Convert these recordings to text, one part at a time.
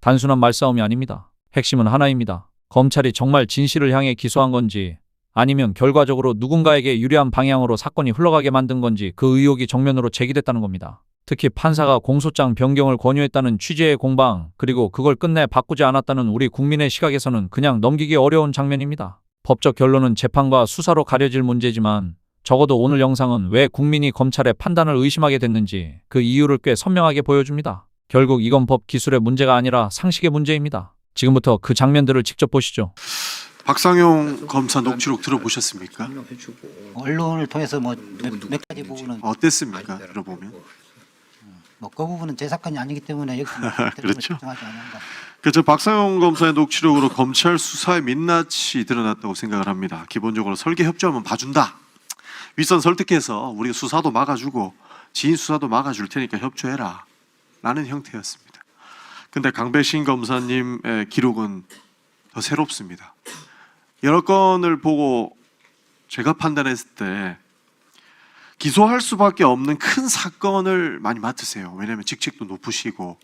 단순한 말싸움이 아닙니다. 핵심은 하나입니다. 검찰이 정말 진실을 향해 기소한 건지 아니면 결과적으로 누군가에게 유리한 방향으로 사건이 흘러가게 만든 건지 그 의혹이 정면으로 제기됐다는 겁니다. 특히 판사가 공소장 변경을 권유했다는 취지의 공방, 그리고 그걸 끝내 바꾸지 않았다는 우리 국민의 시각에서는 그냥 넘기기 어려운 장면입니다. 법적 결론은 재판과 수사로 가려질 문제지만 적어도 오늘 영상은 왜 국민이 검찰의 판단을 의심하게 됐는지 그 이유를 꽤 선명하게 보여줍니다. 결국 이건 법 기술의 문제가 아니라 상식의 문제입니다. 지금부터 그 장면들을 직접 보시죠. 박상용 검사 녹취록 들어보셨습니까? 언론을 통해서 몇 가지 부분은 어땠습니까? 들어보면. 그 부분은 제 사건이 아니기 때문에 여기서 그렇죠. 결정하지 않는다. 그래서 박상용 검사의 녹취록으로 검찰 수사의 민낯이 드러났다고 생각을 합니다. 기본적으로 설계 협조하면 봐준다. 윗선 설득해서 우리가 수사도 막아주고 지인 수사도 막아줄 테니까 협조해라 라는 형태였습니다. 근데 강배신 검사님의 기록은 더 새롭습니다. 여러 건을 보고 제가 판단했을 때 기소할 수밖에 없는 큰 사건을 많이 맡으세요. 왜냐하면 직책도 높으시고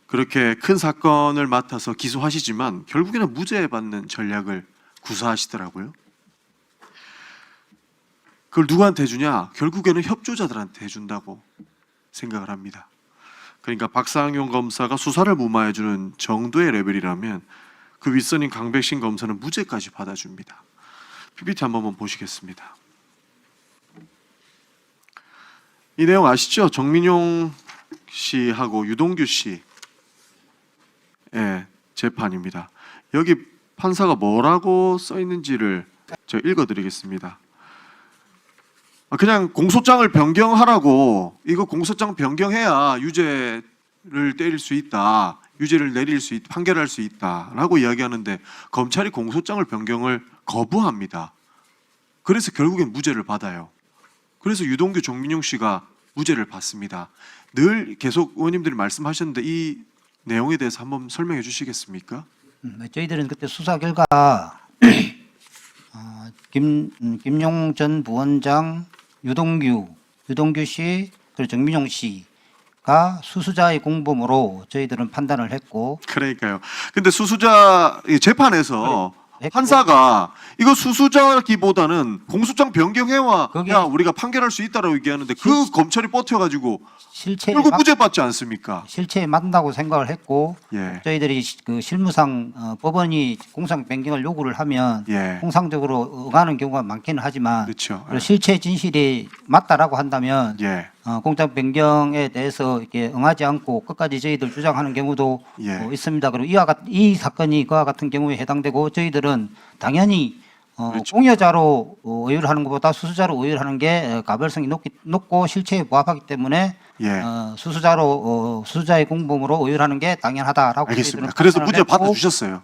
그렇게 큰 사건을 맡아서 기소하시지만 결국에는 무죄 받는 전략을 구사하시더라고요. 그걸 누구한테 해주냐? 결국에는 협조자들한테 해준다고 생각을 합니다. 그러니까 박상용 검사가 수사를 무마해주는 정도의 레벨이라면 그 윗선인 강백신 검사는 무죄까지 받아줍니다. PPT 한 번만 보시겠습니다. 이 내용 아시죠? 정민용 씨하고 유동규 씨의 재판입니다. 여기 판사가 뭐라고 써 있는지를 제가 읽어드리겠습니다. 그냥 공소장을 변경하라고, 이거 공소장 변경해야 유죄를 때릴 수 있다, 유죄를 내릴 수 있다, 판결할 수 있다라고 이야기하는데 검찰이 공소장을 변경을 거부합니다. 그래서 결국엔 무죄를 받아요. 그래서 유동규, 정민용 씨가 무죄를 받습니다. 늘 계속 의원님들이 말씀하셨는데 이 내용에 대해서 한번 설명해 주시겠습니까? 저희들은 그때 수사 결과 김용 전 부원장, 유동규 씨, 그리고 정민용 씨가 수수자의 공범으로 저희들은 판단을 했고. 그러니까요. 근데 수수자 재판에서 판사가 이거 수수자기보다는 공소장 변경해와 야 우리가 판결할 수 있다라고 얘기하는데 그 검찰이 버텨가지고 결국 무죄 받지 않습니까? 실체에 맞는다고 생각을 했고 예. 저희들이 그 실무상 법원이 공소장 변경을 요구를 하면 예. 통상적으로 응하는 경우가 많기는 하지만 그렇죠. 실체 진실이 맞다라고 한다면 예. 공소장 변경에 대해서 이렇게 응하지 않고 끝까지 저희들 주장하는 경우도 예. 있습니다. 그리고 이 사건이 그와 같은 경우에 해당되고 저희들은 당연히 그렇죠. 공여자로 의율하는 것보다 수수자로 의율하는 게 가별성이 높고 실체에 부합하기 때문에 예. 수수자의 공범으로 의율하는 게 당연하다라고. 알겠습니다. 그래서 무죄 받아주셨어요.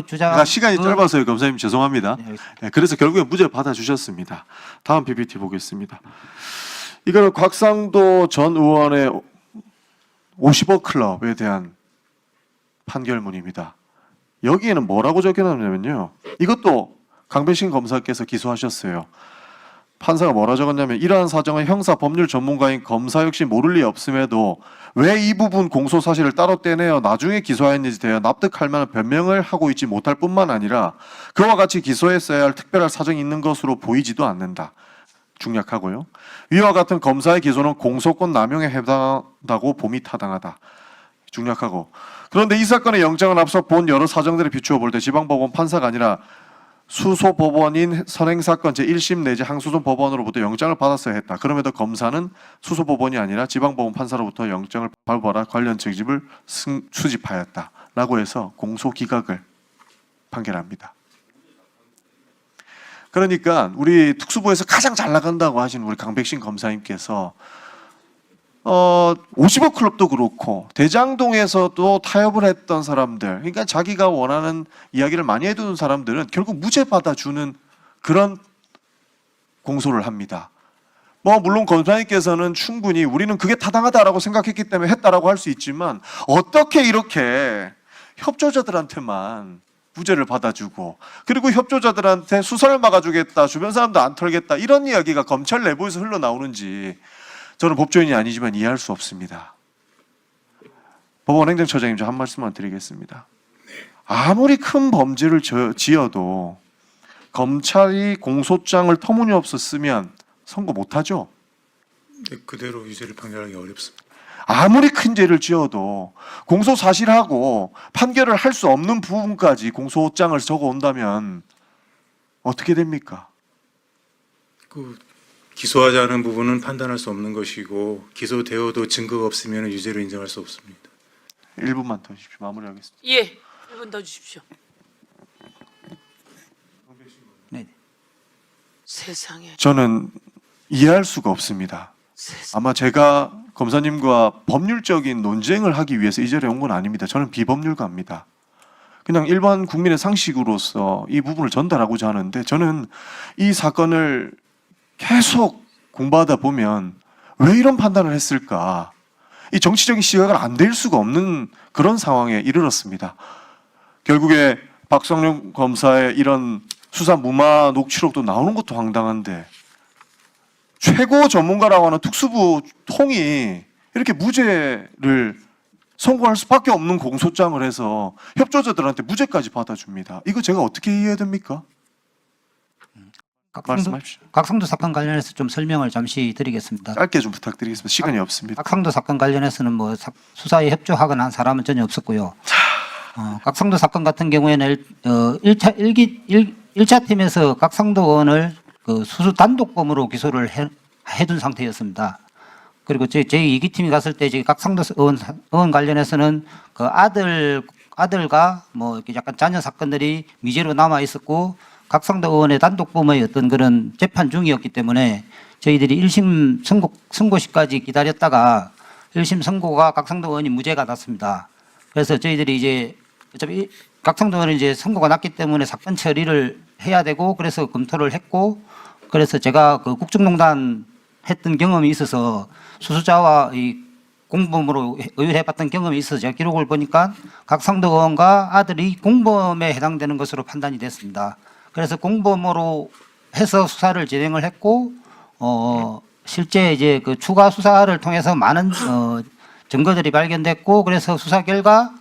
주장 시간이 짧아서요, 검사님 죄송합니다. 네, 예, 그래서 결국에 무죄 받아주셨습니다. 다음 PPT 보겠습니다. 이거는 곽상도 전 의원의 50억 클럽에 대한 판결문입니다. 여기에는 뭐라고 적혀놨냐면요. 이것도 강배신 검사께서 기소하셨어요. 판사가 뭐라 적었냐면 이러한 사정은 형사 법률 전문가인 검사 역시 모를 리 없음에도 왜 이 부분 공소 사실을 따로 떼내어 나중에 기소하였는지 대해 납득할 만한 변명을 하고 있지 못할 뿐만 아니라 그와 같이 기소했어야 할 특별한 사정이 있는 것으로 보이지도 않는다. 중략하고요. 위와 같은 검사의 기소는 공소권 남용에 해당한다고 봄이 타당하다. 중략하고. 그런데 이 사건의 영장을 앞서 본 여러 사정들을 비추어 볼 때 지방법원 판사가 아니라 수소법원인 선행사건 제1심 내지 항소심 법원으로부터 영장을 받았어야 했다. 그럼에도 검사는 수소법원이 아니라 지방법원 판사로부터 영장을 발부하라 관련 책임을 수집하였다. 라고 해서 공소기각을 판결합니다. 그러니까 우리 특수부에서 가장 잘 나간다고 하시는 우리 강백신 검사님께서 50억 클럽도 그렇고 대장동에서도 타협을 했던 사람들, 그러니까 자기가 원하는 이야기를 많이 해두는 사람들은 결국 무죄 받아주는 그런 공소를 합니다. 물론 검사님께서는 충분히 우리는 그게 타당하다라고 생각했기 때문에 했다라고 할 수 있지만 어떻게 이렇게 협조자들한테만 무죄를 받아주고 그리고 협조자들한테 수사를 막아주겠다, 주변 사람도 안 털겠다 이런 이야기가 검찰 내부에서 흘러나오는지 저는 법조인이 아니지만 이해할 수 없습니다. 법원 행정처장님 저 한 말씀만 드리겠습니다. 아무리 큰 범죄를 지어도 검찰이 공소장을 터무니없어 쓰면 선고 못하죠. 네, 그대로 유죄를 판결하기 어렵습니다. 아무리 큰 죄를 지어도 공소 사실하고 판결을 할 수 없는 부분까지 공소장을 적어 온다면 어떻게 됩니까? 그 기소하지 않은 부분은 판단할 수 없는 것이고 기소되어도 증거가 없으면 유죄로 인정할 수 없습니다. 1분만 더 주십시오. 마무리하겠습니다. 예, 1분 더 주십시오. 네. 세상에, 저는 이해할 수가 없습니다. 세상. 아마 제가 검사님과 법률적인 논쟁을 하기 위해서 이 자리에 온 건 아닙니다. 저는 비법률가입니다. 그냥 일반 국민의 상식으로서 이 부분을 전달하고자 하는데 저는 이 사건을 계속 공부하다 보면 왜 이런 판단을 했을까? 이 정치적인 시각을 안 댈 수가 없는 그런 상황에 이르렀습니다. 결국에 박성룡 검사의 이런 수사 무마 녹취록도 나오는 것도 황당한데 최고 전문가라고 하는 특수부 통이 이렇게 무죄를 선고할 수밖에 없는 공소장을 해서 협조자들한테 무죄까지 받아줍니다. 이거 제가 어떻게 이해해야 됩니까? 말씀하십시오. 각성도 사건 관련해서 좀 설명을 잠시 드리겠습니다. 짧게 좀 부탁드리겠습니다. 시간이 없습니다. 각성도 사건 관련해서는 뭐 수사에 협조하거나 한 사람은 전혀 없었고요. 각성도 사건 같은 경우에는 1차 팀에서 각성도 의원을 그 수수 단독범으로 기소를 해둔 상태였습니다. 그리고 저희 2기 팀이 갔을 때 이제 각성도 의원 관련해서는 그 아들과 뭐 이렇게 약간 자녀 사건들이 미제로 남아 있었고 각성도 의원의 단독범의 어떤 그런 재판 중이었기 때문에 저희들이 1심 선고시까지 기다렸다가 1심 선고가 각성도 의원이 무죄가 났습니다. 그래서 저희들이 이제 어차피 각성도 의원은 이제 선고가 났기 때문에 사건 처리를 해야 되고 그래서 검토를 했고 그래서 제가 그 국정농단 했던 경험이 있어서 수수자와 이 공범으로 의율해봤던 경험이 있어서 제가 기록을 보니까 각성도 의원과 아들이 공범에 해당되는 것으로 판단이 됐습니다. 그래서 공범으로 해서 수사를 진행을 했고 실제 이제 그 추가 수사를 통해서 많은 증거들이 발견됐고 그래서 수사 결과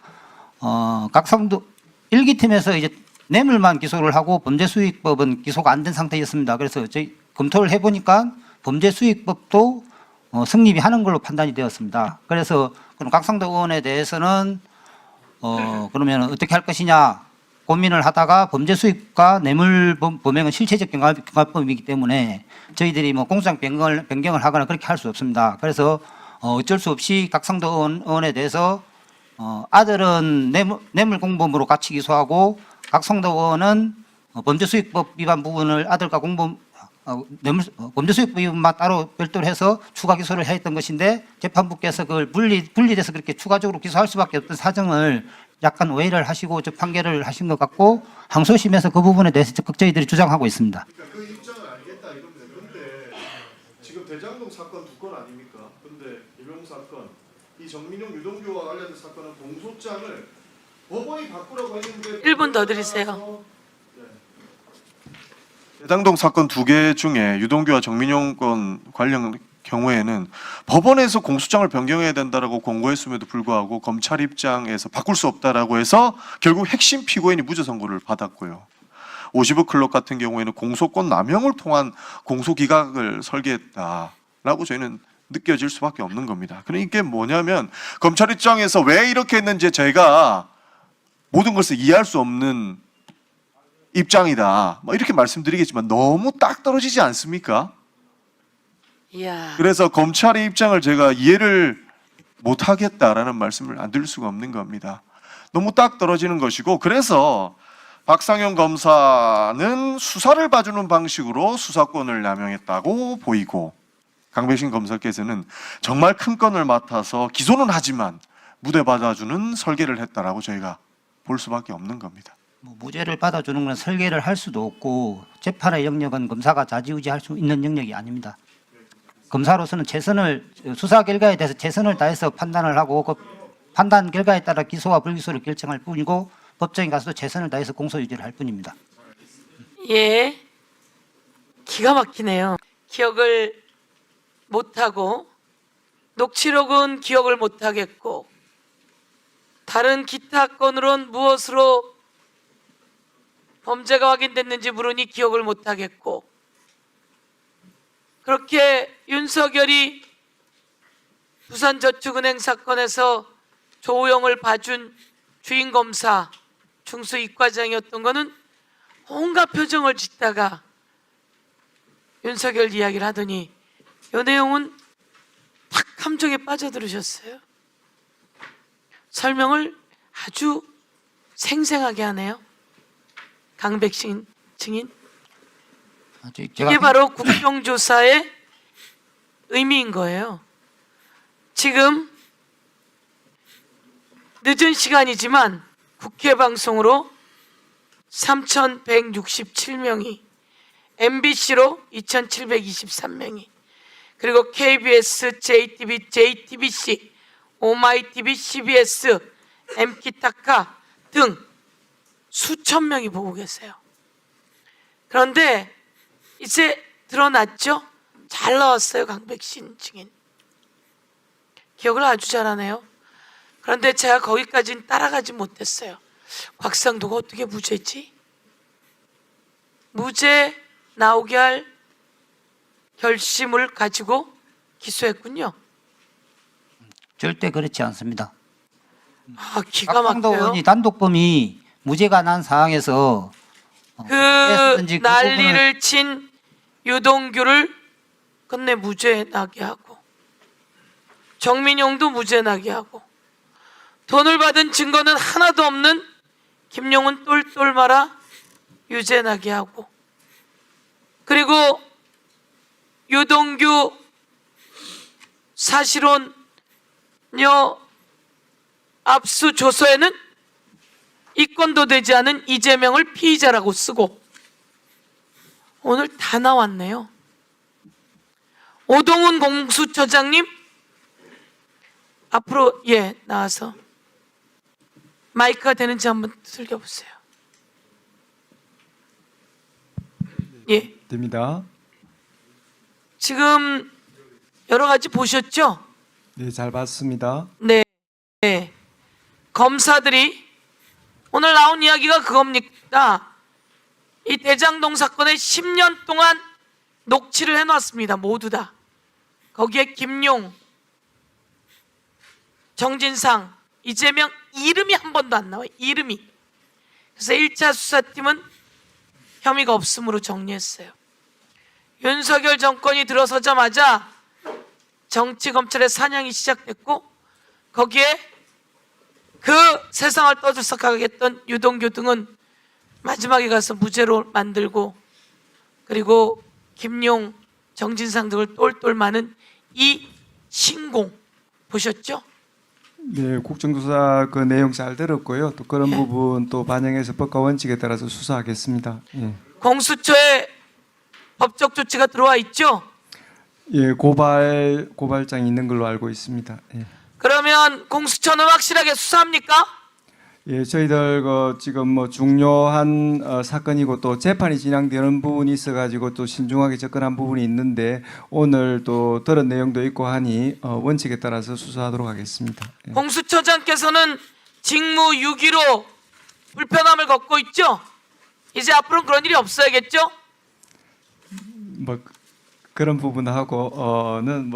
각성도 1기 팀에서 이제 뇌물만 기소를 하고 범죄수익법은 기소가 안 된 상태였습니다. 그래서 저희 검토를 해보니까 범죄수익법도 성립이 하는 걸로 판단이 되었습니다. 그래서 그럼 각성도 의원에 대해서는 그러면 어떻게 할 것이냐 고민을 하다가 범죄수익과 뇌물 범행은 실체적 경합범이기 때문에 저희들이 뭐 공소장 변경을 하거나 그렇게 할 수 없습니다. 그래서 어쩔 수 없이 각성도 의원에 대해서 아들은 뇌물 공범으로 같이 기소하고 각성도 의원은 범죄수익법 위반 부분을 아들과 범죄수익법 위반만 따로 별도로 해서 추가 기소를 했던 것인데 재판부께서 그걸 분리돼서 그렇게 추가적으로 기소할 수밖에 없던 사정을 약간 오해를 하시고 판결을 하신 것 같고 항소심에서 그 부분에 대해서 적극 저희들이 주장하고 있습니다. 그러니까 그 입장을 알겠다 이겁니다. 그런데 지금 대장동 사건 2건 아닙니까? 그런데 이명 사건, 이 정민용 유동규와 관련된 사건은 공소장을 법원이 바꾸라고 했는데 1분 더 드리세요. 대장동 사건 2개 중에 유동규와 정민용 건 관련 경우에는 법원에서 공소장을 변경해야 된다라고 권고했음에도 불구하고 검찰 입장에서 바꿀 수 없다라고 해서 결국 핵심 피고인이 무죄 선고를 받았고요. 50억 클럽 같은 경우에는 공소권 남용을 통한 공소 기각을 설계했다라고 저희는 느껴질 수밖에 없는 겁니다. 그러니까 이게 뭐냐면 검찰 입장에서 왜 이렇게 했는지 저희가 모든 것을 이해할 수 없는 입장이다. 뭐 이렇게 말씀드리겠지만 너무 딱 떨어지지 않습니까? 이야, 그래서 검찰의 입장을 제가 이해를 못하겠다라는 말씀을 안 드릴 수가 없는 겁니다. 너무 딱 떨어지는 것이고 그래서 박상현 검사는 수사를 봐주는 방식으로 수사권을 남용했다고 보이고 강배신 검사께서는 정말 큰 건을 맡아서 기소는 하지만 무죄 받아주는 설계를 했다라고 저희가 볼 수밖에 없는 겁니다. 뭐 무죄를 받아주는 건 설계를 할 수도 없고 재판의 영역은 검사가 좌지우지할 수 있는 영역이 아닙니다. 검사로서는 수사 결과에 대해서 최선을 다해서 판단을 하고 그 판단 결과에 따라 기소와 불기소를 결정할 뿐이고 법정에 가서도 최선을 다해서 공소 유지를 할 뿐입니다. 예, 기가 막히네요. 기억을 못하고 녹취록은 기억을 못하겠고 다른 기타 건으론 무엇으로 범죄가 확인됐는지 물으니 기억을 못하겠고, 그렇게 윤석열이 부산저축은행 사건에서 조우영을 봐준 주인검사 중수이과장이었던 거는 온갖 표정을 짓다가 윤석열 이야기를 하더니 이 내용은 탁 함정에 빠져들으셨어요. 설명을 아주 생생하게 하네요. 강백신 증인. 이게 바로 국정조사의 의미인 거예요. 지금 늦은 시간이지만 국회 방송으로 3,167명이, MBC로 2,723명이, 그리고 KBS, JTB, JTBC, 오마이TV, CBS, MK타카 등 수천 명이 보고 계세요. 그런데 이제 드러났죠? 잘 나왔어요, 강백신 증인. 기억을 아주 잘하네요. 그런데 제가 거기까지는 따라가지 못했어요. 곽상도가 어떻게 무죄지? 무죄 나오게 할 결심을 가지고 기소했군요. 절대 그렇지 않습니다. 아, 기가 곽상도 막혀요. 의원이 단독범이 무죄가 난 상황에서 그 했었든지 그 부분을 난리를 친 유동규를 끝내 무죄 나게 하고, 정민용도 무죄 나게 하고, 돈을 받은 증거는 하나도 없는 김용은 똘똘 말아 유죄 나게 하고, 그리고 유동규 사실혼녀 압수조서에는 이건도 되지 않은 이재명을 피의자라고 쓰고, 오늘 다 나왔네요. 오동훈 공수처장님 앞으로 나와서 마이크가 되는지 한번 두들겨 보세요. 됩니다. 지금 여러 가지 보셨죠? 네, 잘 봤습니다. 네. 검사들이 오늘 나온 이야기가 그겁니다. 이 대장동 사건에 10년 동안 녹취를 해놨습니다. 모두 다. 거기에 김용, 정진상, 이재명 이름이 한 번도 안 나와요. 이름이. 그래서 1차 수사팀은 혐의가 없음으로 정리했어요. 윤석열 정권이 들어서자마자 정치검찰의 사냥이 시작됐고, 거기에 그 세상을 떠들썩하게 했던 유동규 등은 마지막에 가서 무죄로 만들고, 그리고 김용, 정진상 등을 똘똘 마는 이 신공 보셨죠? 네, 국정조사 그 내용 잘 들었고요. 또 그런 부분 또 반영해서 법과 원칙에 따라서 수사하겠습니다. 예, 공수처에 법적 조치가 들어와 있죠? 예, 고발장이 있는 걸로 알고 있습니다. 예. 그러면 공수처는 확실하게 수사합니까? 예, 저희들 그 지금 뭐 중요한 사건이고 또 재판이 진행되는 부분이 있어가지고 또 신중하게 접근한 부분이 있는데 오늘 또 들은 내용도 있고 하니 원칙에 따라서 수사하도록 하겠습니다. 예. 공수처장께서는 직무 유기로 불편함을 겪고 있죠? 이제 앞으로는 그런 일이 없어야겠죠? 뭐 그런 부분하고는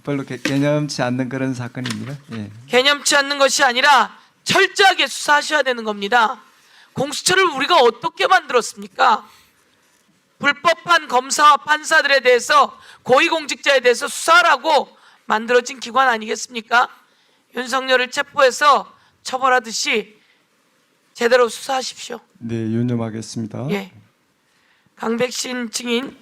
별로 개념치 않는 그런 사건입니다. 예. 개념치 않는 것이 아니라 철저하게 수사하셔야 되는 겁니다. 공수처를 우리가 어떻게 만들었습니까? 불법한 검사와 판사들에 대해서, 고위공직자에 대해서 수사하라고 만들어진 기관 아니겠습니까? 윤석열을 체포해서 처벌하듯이 제대로 수사하십시오. 네, 유념하겠습니다. 예. 강백신 증인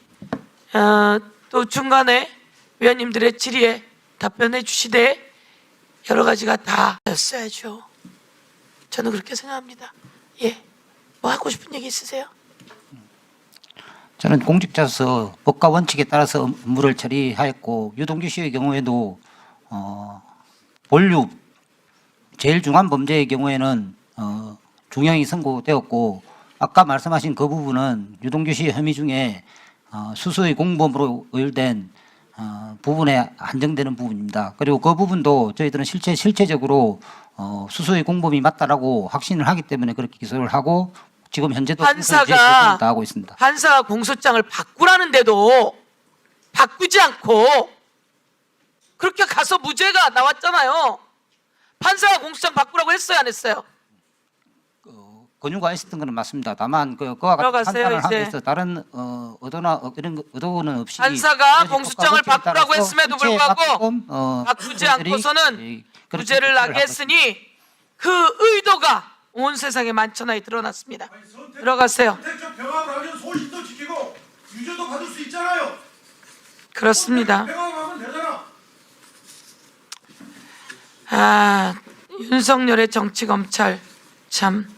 또 중간에 위원님들의 질의에 답변해 주시되 여러 가지가 다 였어야죠. 저는 그렇게 생각합니다. 뭐 하고 싶은 얘기 있으세요? 저는 공직자로서 법과 원칙에 따라서 업무를 처리하였고, 유동규 씨의 경우에도 본류 제일 중한 범죄의 경우에는 중형이 선고되었고, 아까 말씀하신 그 부분은 유동규 씨의 혐의 중에 수수의 공범으로 의율된 부분에 한정되는 부분입니다. 그리고 그 부분도 저희들은 실체적으로 수수의 공범이 맞다라고 확신을 하기 때문에 그렇게 기소를 하고 지금 현재도 판사가 하고 있습니다. 판사가 공소장을 바꾸라는데도 바꾸지 않고 그렇게 가서 무죄가 나왔잖아요. 판사가 공소장 바꾸라고 했어요, 안 했어요? 권유가 있었던 건 맞습니다. 다만 그와 같은 들어가세요, 판단을 하기 이제. 위해서 다른 의도나 이런 의도는 없이 판사가 이루어질 공소장을 것과 바꾸라고 따라서 했음에도 일체의 불구하고 가끔, 바꾸지 판사들이, 않고서는 그렇게 무죄를 기소를 나게 하고 있습니다. 했으니 그 의도가 온 세상에 만천하에 드러났습니다. 들어가세요. 선택적 병합을 하면 소신도 지키고 유죄도 받을 수 있잖아요. 그렇습니다. 병합하면 되잖아. 아, 윤석열의 정치 검찰 참